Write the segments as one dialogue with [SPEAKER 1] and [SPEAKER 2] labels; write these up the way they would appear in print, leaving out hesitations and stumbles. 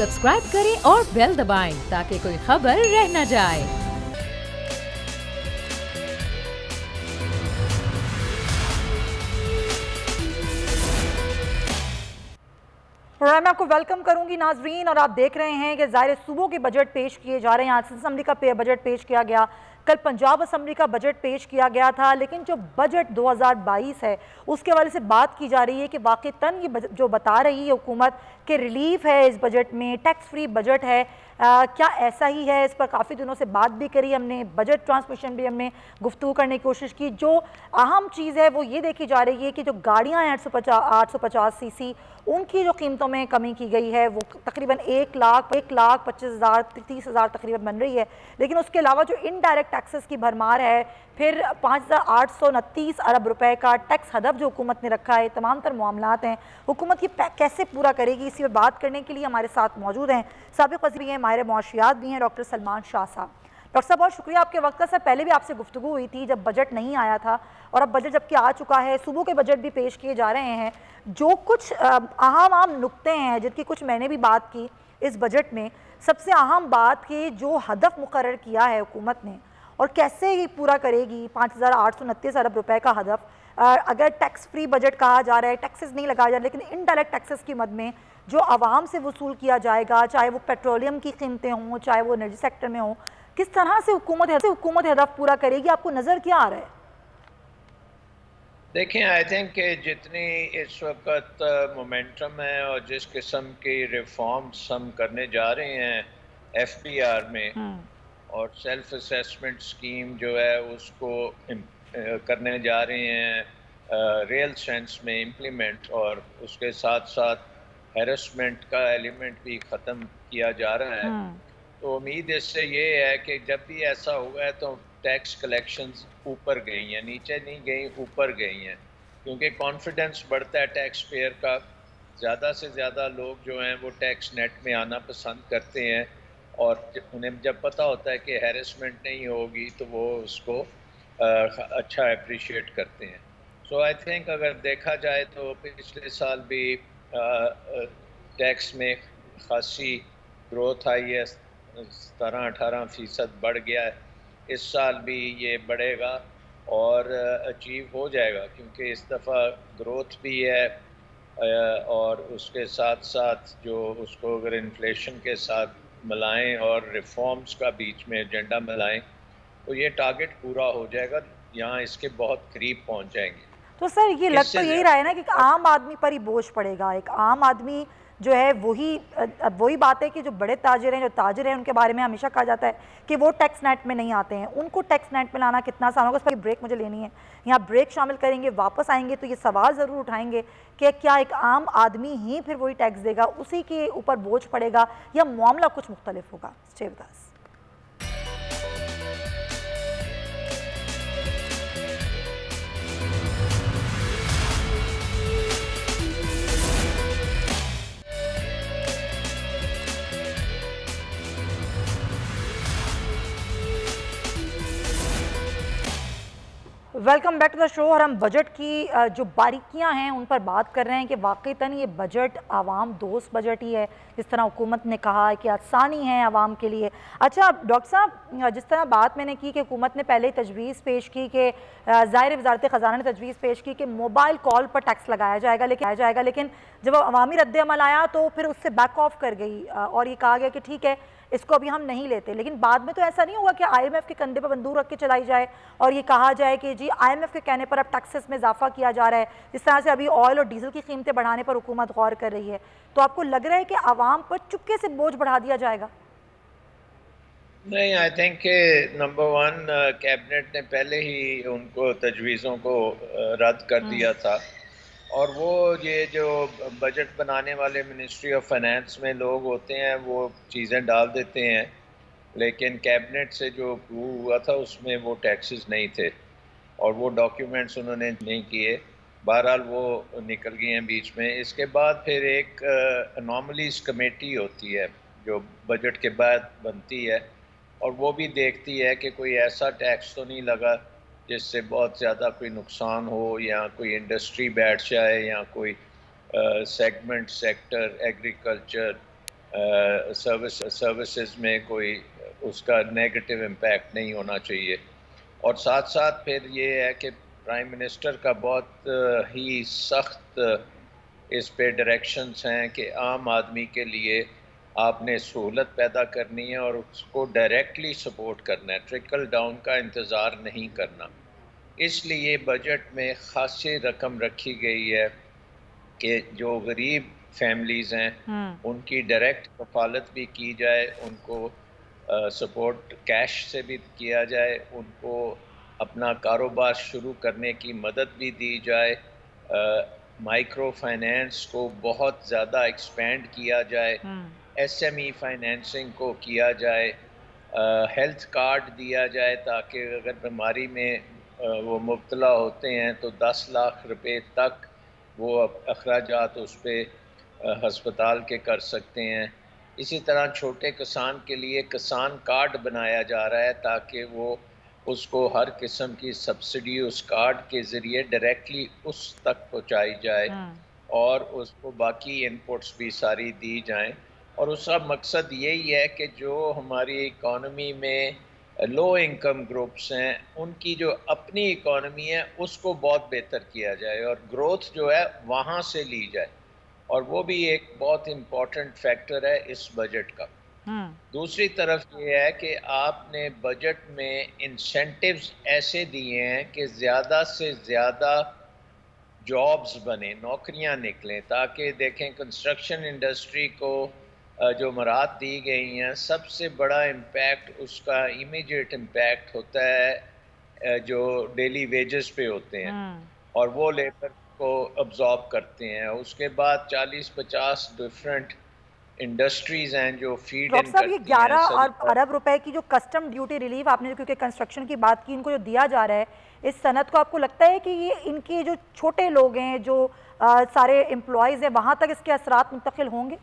[SPEAKER 1] Subscribe करें और bell दबाएं ताकि कोई खबर रह न जाए।
[SPEAKER 2] प्रोग्राम में आपको वेलकम करूंगी नाजरीन, और आप देख रहे हैं कि ज़ाहिर सूबों के बजट पेश किए जा रहे हैं। आज असम्बली का बजट पेश किया गया, कल पंजाब असम्बली का बजट पेश किया गया था, लेकिन जो बजट 2022 है उसके हवाले से बात की जा रही है कि वाक़तन ये जो बता रही है हुकूमत कि रिलीफ है इस बजट में, टैक्स फ्री बजट है, क्या ऐसा ही है? इस पर काफ़ी दिनों से बात भी करी हमने, बजट ट्रांसमिशन भी हमने गुफ्तगू करने की कोशिश की। जो अहम चीज़ है वो ये देखी जा रही है कि जो गाड़ियाँ हैं 850 सीसी, उनकी जो कीमतों में कमी की गई है वो तकरीबन 1,25,000 30,000 तकरीबन बन रही है। लेकिन उसके अलावा जो इनडायरेक्ट टैक्सेस की भरमार है, फिर 5,829 अरब रुपए का टैक्स हदफ जो हुकूमत ने रखा है, तमाम तर मामलात हैं, हुकूमत ये कैसे पूरा करेगी, इसी पर बात करने के लिए हमारे साथ मौजूद हैं साबिक़ वज़ीर हैं, माहिर मुआशियात भी हैं, डॉक्टर सलमान शाह साहब। डॉक्टर साहब बहुत शुक्रिया आपके वक्त का। सर पहले भी आपसे गुफ्तगू हुई थी जब बजट नहीं आया था, और अब बजट जबकि आ चुका है, सूबों के बजट भी पेश किए जा रहे हैं। जो कुछ अहम नुक्ते हैं जिनकी कुछ मैंने भी बात की इस बजट में, सबसे अहम बात कि जो हदफ मुकर्रर किया है हुकूमत ने और कैसे ही पूरा करेगी 5,829 अरब रुपए का हदफ। अगर टैक्स फ्री बजट कहा जा रहा है, टैक्सेस नहीं लगाया जा रहा, लेकिन इनडायरेक्ट टैक्सेस की मद में जो आवाम से वसूल किया जाएगा, चाहे वो पेट्रोलियम की कीमतें हों, चाहे वो एनर्जी सेक्टर में हो, किस तरह से हुकूमत हदफ पूरा करेगी? आपको नज़र क्या आ रहा है?
[SPEAKER 3] देखें, आई थिंक कि जितनी इस वक्त मोमेंटम है और जिस किस्म की रिफॉर्म्स हम करने जा रहे हैं FBR में, और सेल्फ असेसमेंट स्कीम जो है उसको करने जा रहे हैं रियल सेंस में इम्प्लीमेंट, और उसके साथ साथ हैरेसमेंट का एलिमेंट भी ख़त्म किया जा रहा है। तो उम्मीद इससे ये है कि जब भी ऐसा हुआ है तो टैक्स कलेक्शंस ऊपर गई हैं, नीचे नहीं गई, ऊपर गई हैं, क्योंकि कॉन्फिडेंस बढ़ता है टैक्स पेयर का। ज़्यादा से ज़्यादा लोग जो हैं वो टैक्स नेट में आना पसंद करते हैं, और उन्हें जब पता होता है कि हैरेसमेंट नहीं होगी तो वो उसको अच्छा अप्रिशिएट करते हैं। सो आई थिंक अगर देखा जाए तो पिछले साल भी टैक्स में खासी ग्रोथ आई है, 17-18% बढ़ गया है। इस साल भी ये बढ़ेगा और अचीव हो जाएगा, क्योंकि इस दफ़ा ग्रोथ भी है, और उसके साथ साथ जो उसको अगर इन्फ्लेशन के साथ मिलाएं और रिफॉर्म्स का बीच में एजेंडा मिलाएं तो ये टारगेट पूरा हो जाएगा, यहाँ इसके बहुत करीब पहुँच जाएंगे।
[SPEAKER 2] तो सर ये लग तो यही रहा है ना कि आम आदमी पर ही बोझ पड़ेगा। एक आम आदमी जो है वही बात है कि जो बड़े ताजिर हैं, जो ताजिर हैं, उनके बारे में हमेशा कहा जाता है कि वो टैक्स नेट में नहीं आते हैं। उनको टैक्स नेट में लाना कितना आसान होगा? इस पर ब्रेक मुझे लेनी है, यहाँ ब्रेक शामिल करेंगे, वापस आएंगे तो ये सवाल ज़रूर उठाएंगे कि क्या एक आम आदमी ही फिर वही टैक्स देगा, उसी के ऊपर बोझ पड़ेगा, या मामला कुछ मुख्तलिफ होगा? Stay with us. Welcome back to the show. और हम बजट की जो बारीकियां हैं उन पर बात कर रहे हैं कि वाकईतन ये बजट आवाम दोस्त बजट ही है, जिस तरह हुकूमत ने कहा है कि आसानी है आवाम के लिए। अच्छा डॉक्टर साहब, जिस तरह बात मैंने की कि हुकूमत ने पहले तजवीज़ पेश की कि ज़ाहिर वज़ारत ख़ज़ाना ने तजवीज़ पेश की कि मोबाइल कॉल पर टैक्स लगाया जाएगा, लेकिन जब अवामी रद्द-ए-अमल आया तो फिर उससे बैक ऑफ कर गई और ये कहा गया कि ठीक है इसको अभी हम नहीं लेते। लेकिन बाद में तो ऐसा नहीं होगा कि IMF के कंधे पर बंदूक रख के चलाई जाए और ये कहा जाए कि जी IMF के कहने पर अब टैक्सेस में इजाफा किया जा रहा है, जिस तरह से अभी ऑयल और डीजल की कीमतें बढ़ाने पर हुकूमत गौर कर रही है। तो आपको लग रहा है कि आवाम पर चुपके से बोझ बढ़ा दिया जाएगा?
[SPEAKER 3] नहीं, I think number one, cabinet ने पहले ही उनको तजवीज़ों को रद्द कर दिया था, और वो ये जो बजट बनाने वाले मिनिस्ट्री ऑफ फाइनेंस में लोग होते हैं वो चीज़ें डाल देते हैं, लेकिन कैबिनेट से जो अप्रूव हुआ था उसमें वो टैक्सेस नहीं थे और वो डॉक्यूमेंट्स उन्होंने नहीं किए। बहरहाल वो निकल गए हैं बीच में। इसके बाद फिर एक अनॉमलीज कमेटी होती है जो बजट के बाद बनती है, और वो भी देखती है कि कोई ऐसा टैक्स तो नहीं लगा जिससे बहुत ज़्यादा कोई नुकसान हो, या कोई इंडस्ट्री बैठ जाए, या कोई सेगमेंट सेक्टर एग्रीकल्चर सर्विसेज में कोई उसका नेगेटिव इम्पैक्ट नहीं होना चाहिए। और साथ साथ फिर ये है कि प्राइम मिनिस्टर का बहुत ही सख्त इस पे डायरेक्शंस हैं कि आम आदमी के लिए आपने सहूलत पैदा करनी है और उसको डायरेक्टली सपोर्ट करना है, ट्रिकल डाउन का इंतज़ार नहीं करना। इसलिए बजट में खासी रकम रखी गई है कि जो गरीब फैमिलीज़ हैं उनकी डायरेक्ट कफालत भी की जाए, उनको सपोर्ट कैश से भी किया जाए, उनको अपना कारोबार शुरू करने की मदद भी दी जाए, माइक्रो फाइनेंस को बहुत ज़्यादा एक्सपेंड किया जाए, एसएमई फाइनेंसिंग को किया जाए, हेल्थ कार्ड दिया जाए ताकि अगर बीमारी में वो मुब्तला होते हैं तो 10 लाख रुपए तक वो अखराजात उस पर हस्पताल के कर सकते हैं। इसी तरह छोटे किसान के लिए किसान कार्ड बनाया जा रहा है ताकि वो उसको हर किस्म की सब्सिडी उस कार्ड के ज़रिए डायरेक्टली उस तक पहुंचाई जाए और उसको बाकी इनपुट्स भी सारी दी जाएं। और उसका मकसद यही है कि जो हमारी इकॉनमी में लो इनकम ग्रुप्स हैं उनकी जो अपनी इकॉनमी है उसको बहुत बेहतर किया जाए और ग्रोथ जो है वहाँ से ली जाए। और वो भी एक बहुत इम्पॉर्टेंट फैक्टर है इस बजट का। दूसरी तरफ ये है कि आपने बजट में इंसेंटिव्स ऐसे दिए हैं कि ज़्यादा से ज़्यादा जॉब्स बने, नौकरियां निकलें, ताकि देखें कंस्ट्रक्शन इंडस्ट्री को जो मराहत दी गई हैं सबसे बड़ा इम्पैक्ट उसका इमीडिएट इम्पैक्ट होता है जो डेली वेजेस पे होते हैं और वो लेबर को अब्जॉर्ब करते हैं। उसके बाद 40-50 डिफरेंट इंडस्ट्रीज हैं जो फीड इन करती हैं।
[SPEAKER 2] ये 11 अरब रुपए की जो कस्टम ड्यूटी रिलीफ आपने क्योंकि कंस्ट्रक्शन की बात की, इनको जो दिया जा रहा है इस सनत को, आपको लगता है कि ये इनके जो छोटे लोग हैं, जो सारे एम्प्लॉयज़ हैं, वहाँ तक इसके असरात मुंतकिल होंगे?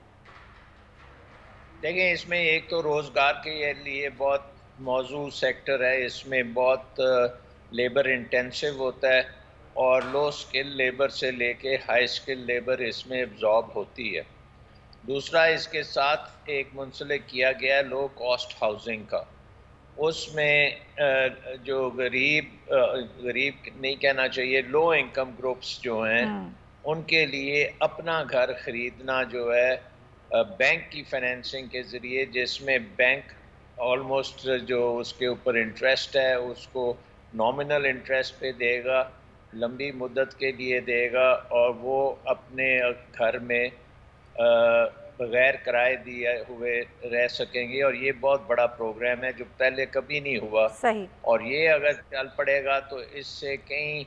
[SPEAKER 3] देखें, इसमें एक तो रोज़गार के लिए बहुत मौजूद सेक्टर है, इसमें बहुत लेबर इंटेंसिव होता है और लो स्किल लेबर से लेके हाई स्किल लेबर इसमें एब्जॉर्ब होती है। दूसरा, इसके साथ एक मुंसलिक किया गया लो कॉस्ट हाउसिंग का, उसमें जो गरीब नहीं कहना चाहिए, लो इनकम ग्रुप्स जो हैं उनके लिए अपना घर ख़रीदना जो है बैंक की फाइनेंसिंग के ज़रिए, जिसमें बैंक ऑलमोस्ट जो उसके ऊपर इंटरेस्ट है उसको नॉमिनल इंटरेस्ट पे देगा, लंबी मुद्दत के लिए देगा और वो अपने घर में बगैर किराए दिए हुए रह सकेंगे। और ये बहुत बड़ा प्रोग्राम है जो पहले कभी नहीं हुआ।
[SPEAKER 2] सही।
[SPEAKER 3] और ये अगर चल पड़ेगा तो इससे कई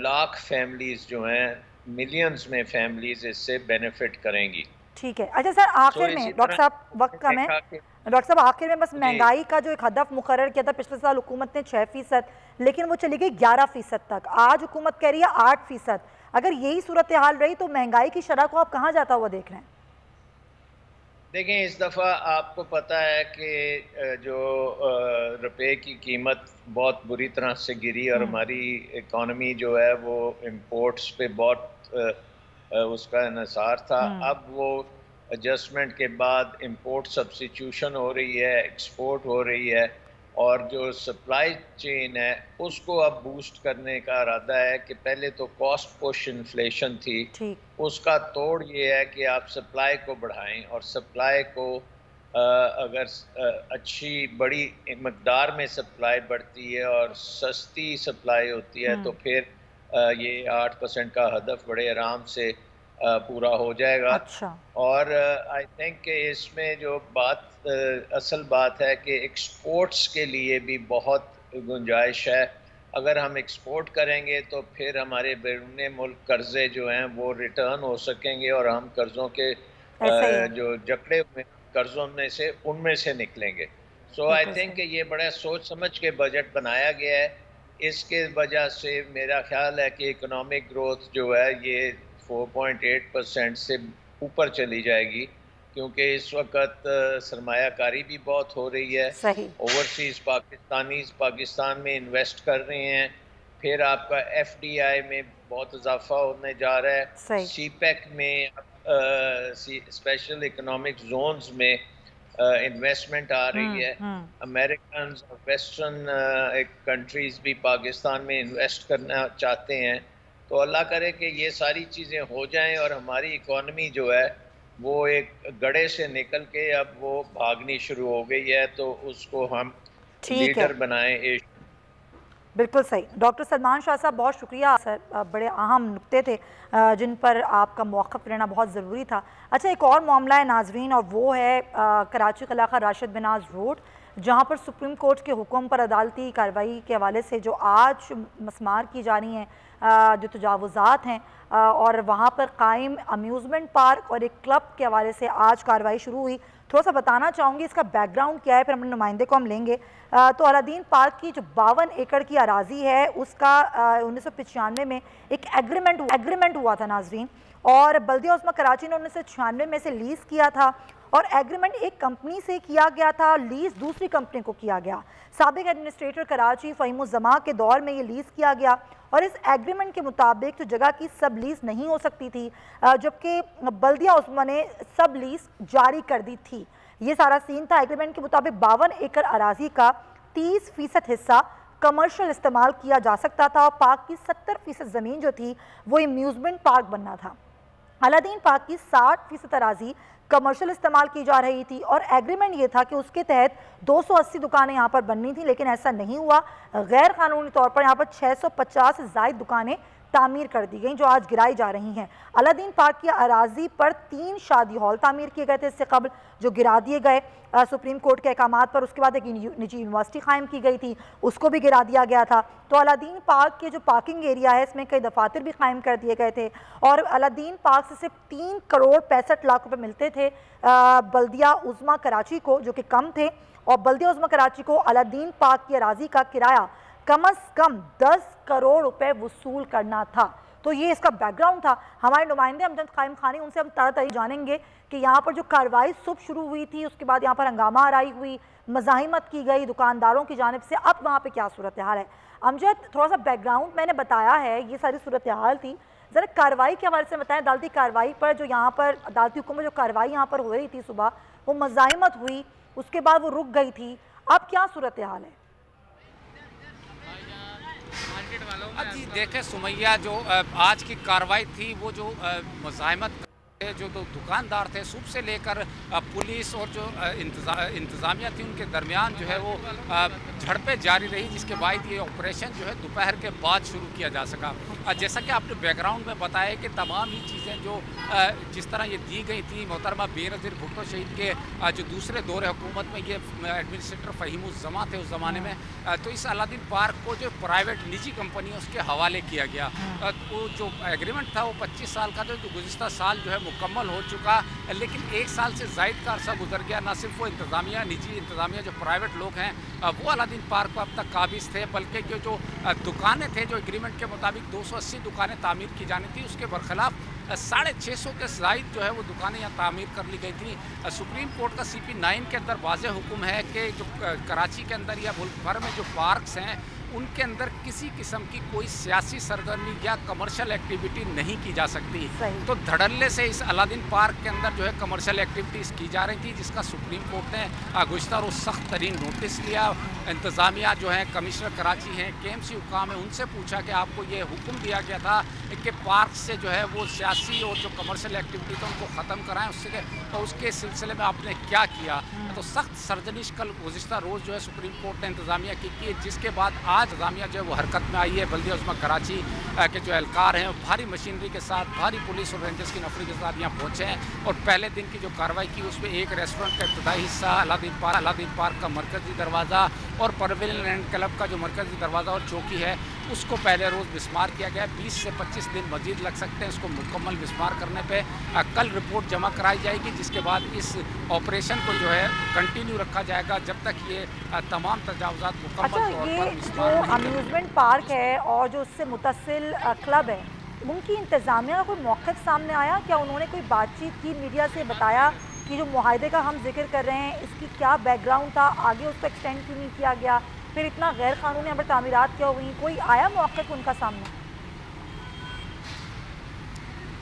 [SPEAKER 3] लाख फैमिलीज जो हैं, मिलियंस में फैमिलीज इससे बेनिफिट करेंगी।
[SPEAKER 2] ठीक है। अच्छा सर, आखिर में डॉक्टर साहब, वक्त कम है, डॉक्टर साहब आखिर में बस महंगाई का जो एक हदफ मुकर्रर किया था पिछले साल हुकूमत ने 6%, लेकिन वो चली गई 11% तक। आज हुकूमत कह रही है 8%। अगर यही सूरत हाल रही तो महंगाई की शरह को आप कहाँ जाता हुआ देख रहे हैं?
[SPEAKER 3] देखें, इस दफ़ा आपको पता है कि जो रुपए की कीमत बहुत बुरी तरह से गिरी और हमारी इकॉनमी जो है वो इंपोर्ट्स पे बहुत उसका इन्हिसार था। अब वो एडजस्टमेंट के बाद इंपोर्ट सब्स्टिट्यूशन हो रही है, एक्सपोर्ट हो रही है और जो सप्लाई चेन है उसको अब बूस्ट करने का इरादा है कि पहले तो कॉस्ट पुश इन्फ्लेशन थी, उसका तोड़ ये है कि आप सप्लाई को बढ़ाएं और सप्लाई को अगर अच्छी बड़ी मकदार में सप्लाई बढ़ती है और सस्ती सप्लाई होती है तो फिर ये 8% का हदफ बड़े आराम से पूरा हो जाएगा।
[SPEAKER 2] अच्छा।
[SPEAKER 3] और आई थिंक इसमें जो बात असल बात है कि एक्सपोर्ट्स के लिए भी बहुत गुंजाइश है। अगर हम एक्सपोर्ट करेंगे तो फिर हमारे बैरून मुल्क कर्जे जो हैं वो रिटर्न हो सकेंगे और हम कर्जों के जो जकड़े हुए कर्जों में से उनमें से निकलेंगे। सो आई थिंक ये बड़ा सोच समझ के बजट बनाया गया है। इसके वजह से मेरा ख्याल है कि इकोनॉमिक ग्रोथ जो है ये 4.8% से ऊपर चली जाएगी, क्योंकि इस वक्त सरमायाकारी भी बहुत हो रही है। ओवरसीज़ पाकिस्तान में इन्वेस्ट कर रहे हैं। फिर आपका FDI में बहुत इजाफा होने जा रहा है। CPEC में स्पेशल इकोनॉमिक जोन्स में इन्वेस्टमेंट आ रही है। अमेरिकन वेस्टर्न कंट्रीज भी पाकिस्तान में इन्वेस्ट करना चाहते हैं। तो अल्लाह करे कि ये सारी चीज़ें हो जाएं और हमारी इकोनॉमी जो है वो एक गड्ढे से निकल के अब वो भागनी शुरू हो गई है, तो उसको हम लीडर बनाएं।
[SPEAKER 2] बिल्कुल सही। डॉक्टर सलमान शाह साहब, बहुत शुक्रिया सर, बड़े अहम नुक्ते थे जिन पर आपका मौक़िफ़ लेना बहुत ज़रूरी था। अच्छा, एक और मामला है नाजरीन, और वो है कराची का इलाका राशिद बिनाज रोड, जहाँ पर सुप्रीम कोर्ट के हुक्म पर अदालती कार्रवाई के हवाले से जो आज मसमार की जा रही हैं, जो तजावुज़ात हैं, और वहाँ पर कायम अम्यूज़मेंट पार्क और एक क्लब के हवाले से आज कार्रवाई शुरू हुई। थोड़ा सा बताना चाहूँगी इसका बैकग्राउंड क्या है, फिर अपने नुमाइंदे को हम लेंगे। तो अलादीन पार्क की जो 52 एकड़ की अराजी है, उसका 1995 में एक एग्रीमेंट हुआ था नाजरीन, और बल्दिया उस्मा कराची ने 1996 में से लीज़ किया था, और एग्रीमेंट एक कंपनी से किया गया था, लीज़ दूसरी कंपनी को किया गया। साबिक एडमिनिस्ट्रेटर कराची फ़हीमुज़्ज़मा के दौर में ये लीज़ किया गया, और इस एग्रीमेंट के मुताबिक तो जगह की सब लीज़ नहीं हो सकती थी, जबकि बल्दिया उस्मा ने सब लीज़ जारी कर दी थी। ये सारा सीन था। एग्रीमेंट के मुताबिक 52 एकड़ अराजी का 30% हिस्सा कमर्शियल इस्तेमाल किया जा सकता था, और पार्क की 70% ज़मीन जो थी वो अम्यूज़मेंट पार्क बनना था। अलादीन पार्क की 60% अराजी कमर्शियल इस्तेमाल की जा रही थी, और एग्रीमेंट ये था कि उसके तहत 280 दुकानें यहाँ पर बननी थी, लेकिन ऐसा नहीं हुआ। गैर कानूनी तौर पर यहाँ पर 650 से ज़ायद दुकानें तामीर कर दी गई, जो आज गिराई जा रही हैं। अलादीन पार्क की अराजी पर 3 शादी हॉल तामीर किए गए थे इससे कबल, जो गिरा दिए गए सुप्रीम कोर्ट के अहकामात पर। उसके बाद एक निजी यूनिवर्सिटी कायम की गई थी, उसको भी गिरा दिया गया था। तो अलादीन पार्क के जो पार्किंग एरिया है, इसमें कई दफातर भी कायम कर दिए गए थे, और अलादीन पार्क से सिर्फ 3 करोड़ 65 लाख रुपए मिलते थे बल्दिया उज़्मा कराची को, जो कि कम थे, और बल्दिया उज़्मा कराची को अलादीन पार्क की अराजी का किराया कम अज़ कम 10 करोड़ रुपए वसूल करना था। तो ये इसका बैकग्राउंड था। हमारे नुमाइंदे अमजद कायम खानी, उनसे हम ताज़ा जानेंगे कि यहाँ पर जो कार्रवाई सुबह शुरू हुई थी, उसके बाद यहाँ पर हंगामा आराई हुई, मज़ाहिमत की गई दुकानदारों की जानिब से, अब वहाँ पे क्या सूरत हाल है। अमजद, थोड़ा सा बैकग्राउंड मैंने बताया है, ये सारी सूरत हाल थी, ज़रा कार्रवाई के हवाले से बताएं। अदालती कार्रवाई पर जो यहाँ पर अदालती हुक्म में जो कार्रवाई यहाँ पर हो रही थी सुबह, वो मज़ाहिमत हुई, उसके बाद वो रुक गई थी, अब क्या सूरत हाल है?
[SPEAKER 4] जी देखें सुमैया, जो आज की कार्रवाई थी, वो जो मज़ाहिमत जो दुकानदार थे, सुबह से लेकर पुलिस और जो इंतज़ामिया थी, उनके दरमियान जो है वो झड़पें जारी रही, जिसके बाद ये ऑपरेशन जो है दोपहर के बाद शुरू किया जा सका। जैसा कि आपने बैकग्राउंड में बताया कि तमाम ही चीज़ें जो जिस तरह ये दी गई थी, मोहतरमा बेनज़ीर भुट्टो शहीद के जो दूसरे दौरे हुकूमत में ये एडमिनिस्ट्रेटर फ़हीमुज़्ज़मा थे उस ज़माने में, तो इस अलादीन पार्क को जो प्राइवेट निजी कंपनी उसके हवाले किया गया। वो जो एग्रीमेंट था वो 25 साल का था, जो गुज़िश्ता साल जो है मुकम्मल हो चुका, लेकिन 1 साल से ज़ायद का अरसा गुजर गया। न सिर्फ वो इंतज़ामिया, निजी इंतज़ामिया जो प्राइवेट लोग हैं वो अलादीन पार्क पर अब तक काबिज़ थे, बल्कि जो दुकानें थे, जो एग्रीमेंट के मुताबिक 280 दुकानें तामीर की जानी थी, उसके बरखिलाफ़ 650 के ज़ायद जो है वो दुकानें यहाँ तामीर कर ली गई थी। सुप्रीम कोर्ट का CP9 के अंदर वाज़ेह हुक्म है कि जो कराची के अंदर या मुल्क भर में जो पार्क्स हैं, उनके अंदर किसी किस्म की कोई सियासी सरगर्मी या कमर्शियल एक्टिविटी नहीं की जा सकती। तो धड़ल्ले से इस अलादीन पार्क के अंदर जो है कमर्शियल एक्टिविटीज़ की जा रही थी, जिसका सुप्रीम कोर्ट ने गुज़श्ता रोज़ सख्त तरीन नोटिस लिया। इंतज़ामिया जो है, कमिश्नर कराची हैं, KMC हुकाम है, उनसे पूछा कि आपको ये हुक्म दिया गया था कि पार्क से जो है वो सियासी और जो कमर्शियल एक्टिविटी था उनको ख़त्म कराएं, उसके सिलसिले में आपने क्या किया। तो सख्त सरजनिश कल गुज़श्ता रोज़ जो है सुप्रीम कोर्ट ने इंतज़ामिया की, जिसके बाद आज इंतज़ामिया जो है वो हरकत में आई है। बल्दिया उज़्मा कराची के जो एहलकार हैं भारी मशीनरी के साथ, भारी पुलिस और रेंजर्स की नफरी के साथ यहाँ पहुँचे हैं, और पहले दिन की जो कार्रवाई की उसमें एक रेस्टोरेंट का इब्तदाई हिस्सा, अलादीन पार्क का मरकज़ी दरवाज़ा और परवेल एंड क्लब का जो मरकज़ी दरवाज़ा और चौकी है, उसको पहले रोज़ मिसमार किया गया। 20 से 25 दिन मजीद लग सकते हैं इसको मुकम्मल मिसमार करने पे। कल रिपोर्ट जमा कराई जाएगी, जिसके बाद इस ऑपरेशन को जो है कंटिन्यू रखा जाएगा जब तक ये तमाम तजावुज़ात मुकम्मल तौर पर मिसमार नहीं।
[SPEAKER 2] अम्यूज़मेंट पार्क है और जो उससे मुतसिल क्लब है, उनकी इंतज़ामिया का कोई मौक़िफ़ सामने आया क्या? उन्होंने कोई बातचीत की, मीडिया से बताया कि जो मुआहदे का हम जिक्र कर रहे हैं इसकी क्या बैकग्राउंड था, आगे उसको एक्सटेंड क्यों नहीं किया गया, फिर इतना गैर कानूनी यहाँ पर तामीरात क्या हुई, कोई आया मौक़िफ़ उनका सामने?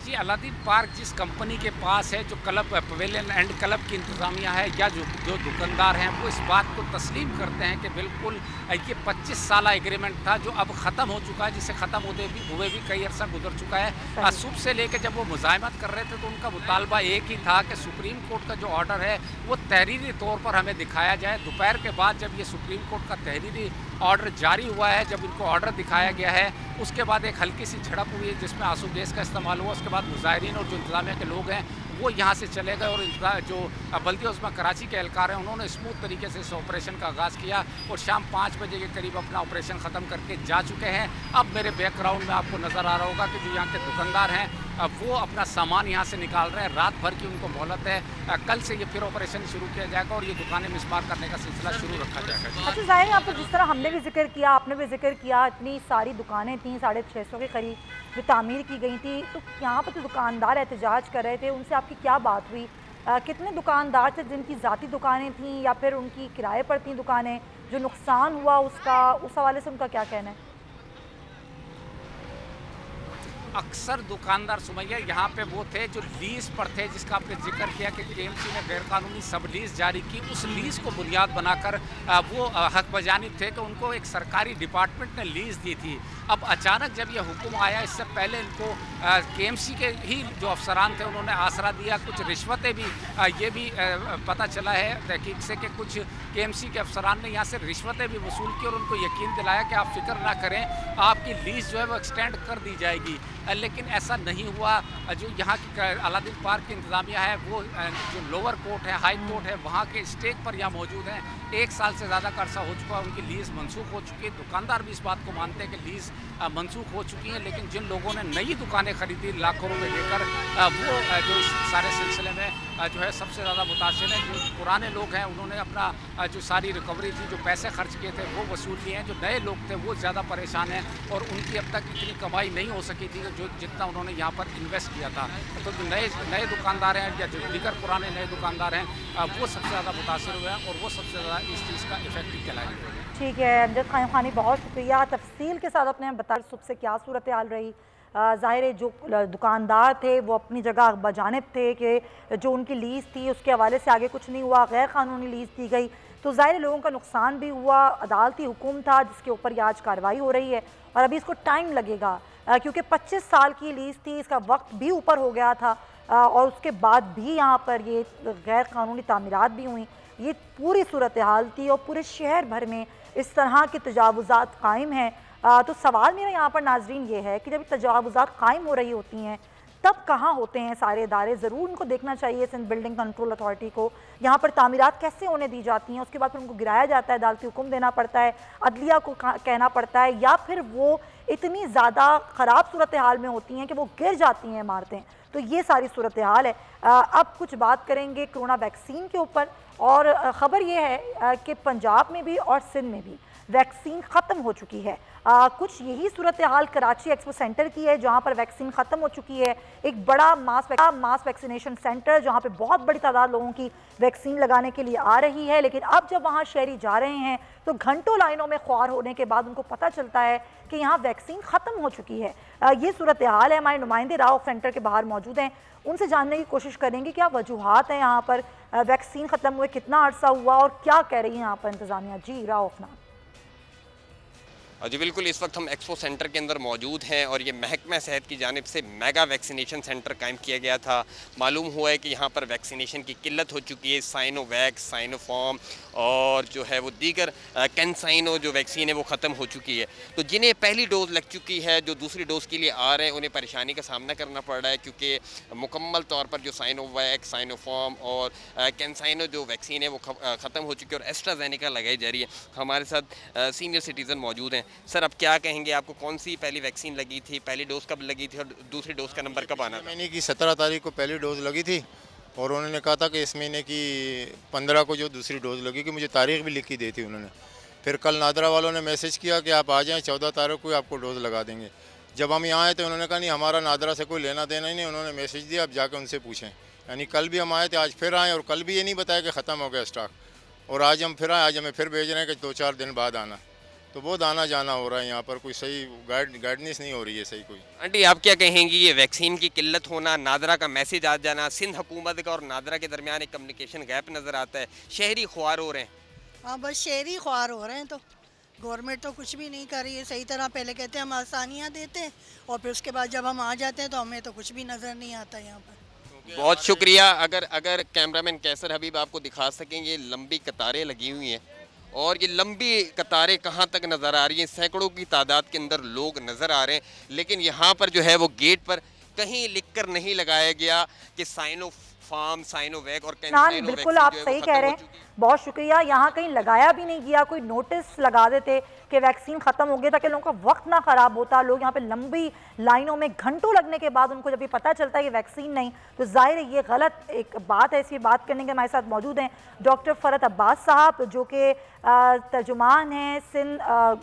[SPEAKER 4] जी, अलादीन पार्क जिस कंपनी के पास है, जो क्लब पवेलियन एंड क्लब की इंतज़ामिया है या जो दुकानदार हैं, वो इस बात को तस्लीम करते हैं कि बिल्कुल ये 25 साल एग्रीमेंट था जो अब ख़त्म हो चुका है, जिसे ख़त्म हुए भी कई अर्सा गुजर चुका है। सुबह से लेकर जब वो मुज़ाहमत कर रहे थे तो उनका मुतालबा एक ही था कि सुप्रीम कोर्ट का जो ऑर्डर है वो तहरीरी तौर पर हमें दिखाया जाए। दोपहर के बाद जब ये सुप्रीम कोर्ट का तहरीरी ऑर्डर जारी हुआ है, जब इनको ऑर्डर दिखाया गया है, उसके बाद एक हल्की सी झड़प हुई है जिसमें आंसू गैस का इस्तेमाल हुआ। उसके बाद मुजाहिरीन और जो इंतजामिया के लोग हैं वो यहाँ से चले गए और जो बल्दिया उस्मा कराची के एहलकार हैं उन्होंने स्मूथ तरीके से इस ऑपरेशन का आगाज़ किया और शाम 5 बजे के करीब अपना ऑपरेशन ख़त्म करके जा चुके हैं। अब मेरे बैकग्राउंड में आपको नज़र आ रहा होगा कि जो यहाँ के दुकानदार हैं अब वो अपना सामान यहाँ से निकाल रहे हैं। रात भर की उनको मोहलत है, कल से ये फिर ऑपरेशन शुरू किया जाएगा और ये दुकानें मिसमार करने का सिलसिला शुरू रखा जाएगा।
[SPEAKER 2] अच्छा ज़ाहिर है, आपको जिस तरह हमने भी जिक्र किया, आपने भी जिक्र किया, इतनी सारी दुकानें थी 650 के करीब जो तामीर की गई थी, तो यहाँ पर जो दुकानदार एहतजाज कर रहे थे उनसे आपकी क्या बात हुई? कितने दुकानदार थे जिनकी ज़ाती दुकानें थीं या फिर उनकी किराए पर थी दुकानें? जो नुकसान हुआ उसका, उस हवाले से उनका क्या कहना है?
[SPEAKER 4] अक्सर दुकानदार सुमैया यहाँ पे वो थे जो लीज़ पर थे, जिसका आपने जिक्र किया कि केएमसी ने गैरकानूनी सब लीज़ जारी की। उस लीज़ को बुनियाद बनाकर वो हक बजानिब थे कि उनको एक सरकारी डिपार्टमेंट ने लीज़ दी थी। अब अचानक जब ये हुक्म आया, इससे पहले इनको केएमसी के ही जो अफसरान थे उन्होंने आसरा दिया। कुछ रिश्वतें भी ये भी पता चला है तहकीक से कि कुछ केएमसी के अफसरान ने यहाँ से रिश्वतें भी वसूल की और उनको यकीन दिलाया कि आप फिक्र ना करें, आपकी लीज़ जो है वो एक्सटेंड कर दी जाएगी। लेकिन ऐसा नहीं हुआ। जो यहाँ की अलादीन पार्क की इंतज़ामिया है वो जो लोअर कोर्ट है, हाई कोर्ट है, वहाँ के स्टेक पर यहाँ मौजूद हैं। 1 साल से ज़्यादा का अर्सा हो चुका है, उनकी लीज़ मनसूख हो चुकी है। दुकानदार भी इस बात को मानते हैं कि लीज़ मनसूख हो चुकी है, लेकिन जिन लोगों ने नई दुकानें खरीदी लाखों रुपये देकर, वो जो इस सारे सिलसिले में जो है सबसे ज़्यादा मुतासिर हैं। जो पुराने लोग हैं उन्होंने अपना जो सारी रिकवरी थी, जो पैसे खर्च किए थे वो वसूल लिए हैं। जो नए लोग थे वो ज़्यादा परेशान हैं और उनकी अब तक इतनी कमाई नहीं हो सकी थी जो जितना उन्होंने यहाँ पर इन्वेस्ट किया था। तो जो नए दुकानदार हैं या जो दीगर पुराने नए दुकानदार हैं वो सबसे ज़्यादा मुतासिर हुए हैं और वो सबसे ज़्यादा इस चीज़ का इफेक्टिव कहलाएंगे।
[SPEAKER 2] ठीक है अमजद खानी, बहुत शुक्रिया तफसील के साथ अपने बताया सुबह से क्या सूरत हाल रही। ज़ाहिर है जो दुकानदार थे वो अपनी जगह बजानिब थे कि जो उनकी लीज़ थी उसके हवाले से आगे कुछ नहीं हुआ, गैर कानूनी लीज़ दी गई, तो ज़ाहिर लोगों का नुकसान भी हुआ। अदालती हुक्म था जिसके ऊपर ये आज कार्रवाई हो रही है और अभी इसको टाइम लगेगा क्योंकि 25 साल की लीज़ थी, इसका वक्त भी ऊपर हो गया था और उसके बाद भी यहाँ पर ये गैर कानूनी तामीरात भी हुई। ये पूरी सूरत हाल थी और पूरे शहर भर में इस तरह के तजावुज़ात कायम हैं। तो सवाल मेरा यहाँ पर नाजरीन ये है कि जब तजावुज़ात कायम हो रही होती हैं तब कहाँ होते हैं सारे इदारे? ज़रूर उनको देखना चाहिए सिंध बिल्डिंग कंट्रोल अथॉरिटी को, यहाँ पर तामीरात कैसे होने दी जाती हैं, उसके बाद फिर उनको गिराया जाता है, अदालती हुक्म देना पड़ता है, अदलिया को कहना पड़ता है, या फिर वो इतनी ज़्यादा ख़राब सूरत हाल में होती हैं कि वो गिर जाती हैं इमारतें। तो ये सारी सूरत हाल है। अब कुछ बात करेंगे कोरोना वैक्सीन के ऊपर और ख़बर ये है कि पंजाब में भी और सिंध में भी वैक्सीन ख़त्म हो चुकी है। कुछ यही सूरत हाल कराची एक्सपो सेंटर की है जहाँ पर वैक्सीन ख़त्म हो चुकी है। एक बड़ा मास वैक्सीनेशन सेंटर जहाँ पे बहुत बड़ी तादाद लोगों की वैक्सीन लगाने के लिए आ रही है, लेकिन अब जब वहाँ शहरी जा रहे हैं तो घंटों लाइनों में ख्वार होने के बाद उनको पता चलता है कि यहाँ वैक्सीन ख़त्म हो चुकी है। ये सूरत हाल है। हमारे नुमाइंदे राव सेंटर के बाहर मौजूद हैं, उनसे जानने की कोशिश करेंगे क्या वजूहात हैं यहाँ पर, वैक्सीन ख़त्म हुए कितना अर्सा हुआ और क्या कह रही है यहाँ पर इंतज़ामिया। जी राव ना।
[SPEAKER 5] जी बिल्कुल, इस वक्त हम एक्सपो सेंटर के अंदर मौजूद हैं और ये महकमा सेहत की जानिब से मेगा वैक्सीनेशन सेंटर कायम किया गया था। मालूम हुआ है कि यहाँ पर वैक्सीनेशन की किल्लत हो चुकी है। साइनोवैक्स, साइनोफॉर्म और जो है वो दीगर कैंसाइनो जो वैक्सीन है वो ख़त्म हो चुकी है। तो जिन्हें पहली डोज़ लग चुकी है, जो दूसरी डोज़ के लिए आ रहे हैं, उन्हें परेशानी का सामना करना पड़ रहा है क्योंकि मुकम्मल तौर पर जो साइनोवैक्स, साइनोफॉर्म और कैंसाइनो जो वैक्सीन है वो ख़त्म हो चुकी है और एस्ट्राजेनेका लगाई जा रही है। हमारे साथ सीनियर सिटीज़न मौजूद हैं। सर, अब क्या कहेंगे, आपको कौन सी पहली वैक्सीन लगी थी, पहली डोज़ कब लगी थी और दूसरी डोज़ का नंबर कब आना था?
[SPEAKER 6] महीने की 17 तारीख को पहली डोज़ लगी थी और उन्होंने कहा था कि इस महीने की 15 को जो दूसरी डोज़ लगेगी। मुझे तारीख भी लिखी दी थी उन्होंने। फिर कल नादरा वालों ने मैसेज किया कि आप आ जाएँ, 14 तारीख को आपको डोज़ लगा देंगे। जब हम यहाँ आए तो उन्होंने कहा नहीं, हमारा नादरा से कोई लेना देना ही नहीं। उन्होंने मैसेज दिया, आप जाकर उनसे पूछें। यानी कल भी हम आए थे, आज फिर आए और कल भी ये नहीं बताया कि ख़त्म हो गया स्टॉक, और आज हम फिर आए, आज हमें फिर भेज रहे हैं कि 2-4 दिन बाद आना। तो बहुत आना जाना हो रहा है यहाँ पर, कोई सही गाइडेंस नहीं हो रही है सही कोई।
[SPEAKER 5] आंटी आप क्या कहेंगी, ये वैक्सीन की किल्लत होना, नादरा का मैसेज आ जाना, सिंध हुकूमत का और नादरा के दरमियान एक कम्युनिकेशन गैप नज़र आता है, शहरी ख्वार हो रहे हैं?
[SPEAKER 7] हाँ बस शहरी ख्वार हो रहे हैं, तो गवर्नमेंट तो कुछ भी नहीं कर रही है सही तरह। पहले कहते हैं हम आसानियाँ देते हैं और फिर उसके बाद जब हम आ जाते हैं तो हमें तो कुछ भी नज़र नहीं आता यहाँ पर।
[SPEAKER 5] बहुत शुक्रिया। अगर कैमरामैन कैसर हबीब आपको दिखा सकेंगे, लंबी कतारें लगी हुई हैं और ये लंबी कतारें कहाँ तक नज़र आ रही हैं, सैकड़ों की तादाद के अंदर लोग नज़र आ रहे हैं, लेकिन यहाँ पर जो है वो गेट पर कहीं लिखकर नहीं लगाया गया कि साइनोफार्म, साइनोवैक और
[SPEAKER 2] बिल्कुल आप सही कह रहे हैं, बहुत शुक्रिया। यहाँ कहीं लगाया भी नहीं गया, कोई नोटिस लगा देते कि वैक्सीन ख़त्म हो गया ताकि लोगों का वक्त ना ख़राब होता। लोग यहाँ पे लंबी लाइनों में घंटों लगने के बाद उनको जब ये पता चलता है कि वैक्सीन नहीं, तो जाहिर है ये गलत एक बात है। इसकी बात करने के हमारे साथ मौजूद हैं डॉक्टर फ़रत अब्बास साहब, जो कि तर्जुमान हैं सिंध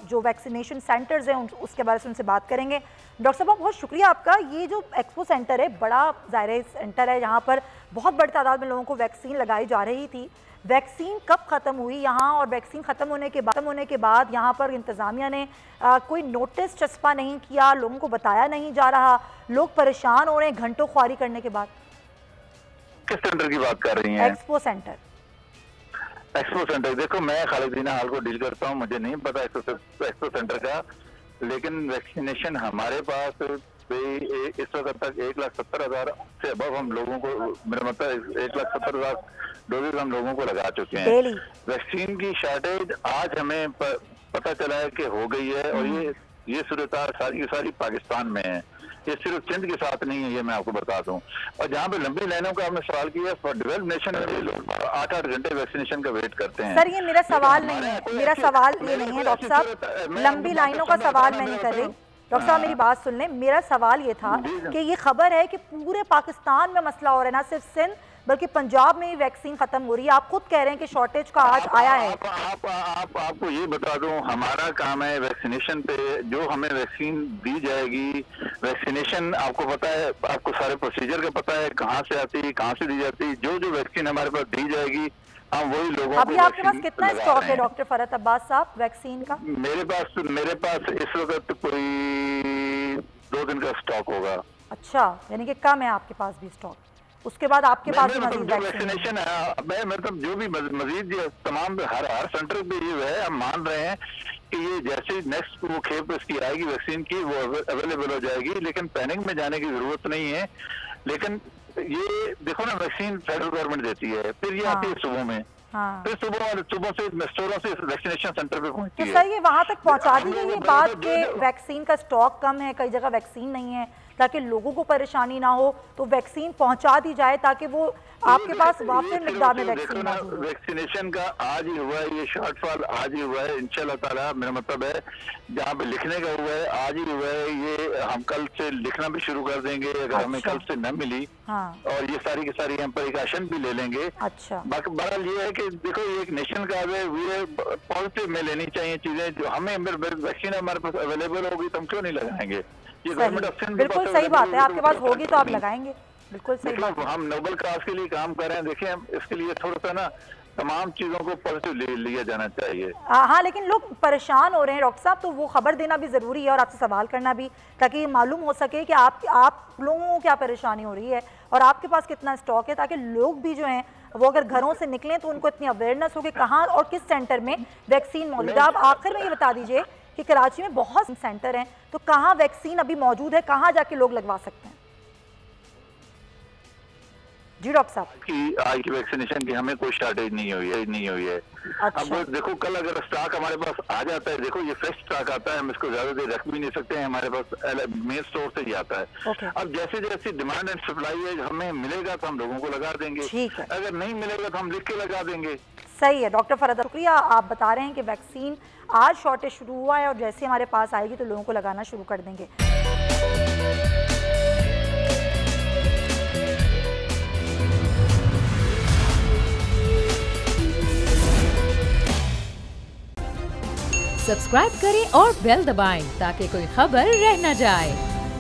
[SPEAKER 2] जो वैक्सीनेशन सेंटर्स हैं उसके बारे में उनसे बात करेंगे। डॉक्टर साहब बहुत शुक्रिया आपका। ये जो एक्सपो सेंटर है बड़ा ज़ाहिर सेंटर है, यहाँ पर बहुत बड़ी तादाद में लोगों को वैक्सीन लगाई जा रही थी। वैक्सीन कब ख़त्म हुई यहाँ, और वैक्सीन ख़त्म होने के बाद यहाँ पर इंतज़ामिया ने कोई नोटिस चस्पा नहीं किया, लोगों को बताया नहीं जा रहा, लोग परेशान हो रहे हैं घंटों ख्वारी करने के बाद।
[SPEAKER 8] किस सेंटर की बात कर रही हैं?
[SPEAKER 2] Expo centre.
[SPEAKER 8] एक्सपो सेंटर, देखो मैं खालिद हाल को डील करता हूँ, मुझे नहीं पता एक्सपो सेंटर का, लेकिन वैक्सीनेशन हमारे पास इस वक्त तक 1,70,000 से अब हम लोगों को, मेरा मतलब 1,70,000 डोजेज हम लोगों को लगा चुके हैं। वैक्सीन की शॉर्टेज आज हमें पता चला है कि हो गई है, और ये सूरत सारी पाकिस्तान में है, ये सिर्फ सिंध के साथ नहीं है, ये मैं आपको बता दूं। और जहाँ पे लंबी लाइनों का आपने सवाल किया, फॉर डेवलप्ड नेशन में लोग 8-8 घंटे वैक्सीनेशन का वेट करते हैं।
[SPEAKER 2] सर ये मेरा सवाल नहीं है, मेरा सवाल ये नहीं है डॉक्टर साहब, लंबी लाइनों का सवाल मैं नहीं कर रही। डॉक्टर साहब मेरी बात सुन लें, मेरा सवाल ये था कि ये खबर है कि पूरे पाकिस्तान में मसला हो रहा है, ना सिर्फ सिंध बल्कि पंजाब में ही वैक्सीन खत्म हो रही है। आप खुद कह रहे हैं कि शॉर्टेज का आज आया है।
[SPEAKER 8] आपको ये बता दूं, हमारा काम है वैक्सीनेशन पे, जो हमें वैक्सीन दी जाएगी, वैक्सीनेशन आपको पता है, आपको सारे प्रोसीजर का पता है, कहाँ से आती है, कहाँ से दी जाती है, जो वैक्सीन हमारे पास दी जाएगी हम वही लोगों
[SPEAKER 2] अभी आपके पास कितना स्टॉक है डॉक्टर फ़रत अब्बास साहब वैक्सीन का?
[SPEAKER 8] मेरे पास इस वक्त कोई 2 दिन का स्टॉक होगा।
[SPEAKER 2] अच्छा, यानी कि कम है आपके पास भी स्टॉक, उसके बाद आपके पास
[SPEAKER 8] वैक्सीनेशन है। मैं मतलब जो भी मजीद तमाम हर सेंटर पे ये है, हम मान रहे हैं कि ये जैसे नेक्स्ट वो खेप इसकी आएगी वैक्सीन की, वो अवेलेबल हो जाएगी, लेकिन पैनिक में जाने की जरूरत नहीं है। लेकिन ये देखो ना, वैक्सीन फेडरल गवर्नमेंट देती है, फिर ये आती है सुबह में, फिर सुबह से स्टोरों से वैक्सीनेशन सेंटर पे पहुंचती है।
[SPEAKER 2] तो सही है, वहां तक पहुंचा दी गई ये बात कि वैक्सीन का स्टॉक कम है, कई जगह वैक्सीन नहीं है, ताकि लोगों को परेशानी ना हो, तो वैक्सीन पहुंचा दी जाए ताकि वो आपके पास वाफिर मिकदार में वैक्सीन मौजूद है।
[SPEAKER 8] वैक्सीनेशन का आज ही हुआ है, ये शॉर्टफॉल आज ही हुआ है इंशाल्लाह ताला। मेरा मतलब है जहाँ पे लिखने का हुआ है आज ही हुआ है, ये हम कल से लिखना भी शुरू कर देंगे अगर हमें कल से न मिली। और ये सारी की सारी हम प्रिकॉशन भी ले लेंगे।
[SPEAKER 2] अच्छा,
[SPEAKER 8] बहरहाल ये है कि देखो ये एक नेशनल का है, पॉजिटिव में लेनी चाहिए चीजें, जो हमें वैक्सीन हमारे पास अवेलेबल होगी तो हम क्यों नहीं लगाएंगे। ये गवर्नमेंट ऑफ सिंध
[SPEAKER 2] बिल्कुल सही बात है, आपके पास होगी तो आप लगाएंगे, बिल्कुल सही बात है।
[SPEAKER 8] हम नोबेल क्लास के लिए काम कर रहे हैं, देखिए इसके लिए थोड़ा सा ना तमाम चीजों को पॉजिटिव लिया जाना चाहिए।
[SPEAKER 2] हाँ, लेकिन लोग परेशान हो रहे हैं डॉक्टर साहब, तो वो खबर देना भी जरूरी है और आपसे सवाल करना भी, ताकि मालूम हो सके कि आप लोगों को क्या परेशानी हो रही है और आपके पास कितना स्टॉक है, ताकि लोग भी जो हैं वो अगर घरों से निकलें तो उनको इतनी अवेयरनेस हो कि कहाँ और किस सेंटर में वैक्सीन मौजूद है। आप आखिर में ये बता दीजिए कि कराची में बहुत सेंटर हैं, तो कहाँ वैक्सीन अभी मौजूद है, कहाँ जाके लोग लगवा सकते हैं? जी डॉक्टर साहब,
[SPEAKER 8] आज की वैक्सीनेशन की हमें कोई शॉर्टेज नहीं हुई है। अच्छा। अब देखो कल अगर स्टॉक हमारे पास आ जाता है, देखो ये फ्रेश स्टॉक आता है, हम इसको ज्यादा देर रख भी नहीं सकते हैं, हमारे पास मेन स्टोर से ही आता है। अब जैसे जैसे डिमांड एंड सप्लाई है, हमें मिलेगा तो हम लोगों को लगा देंगे, अगर नहीं मिलेगा तो हम लिख के लगा देंगे।
[SPEAKER 2] सही है डॉक्टर फ़रत, शुक्रिया। आप बता रहे हैं कि वैक्सीन आज शॉर्टेज शुरू हुआ है और जैसे हमारे पास आएगी तो लोगों को लगाना शुरू कर देंगे।
[SPEAKER 1] सब्सक्राइब करें और बेल दबाएं ताकि कोई खबर रह न जाए।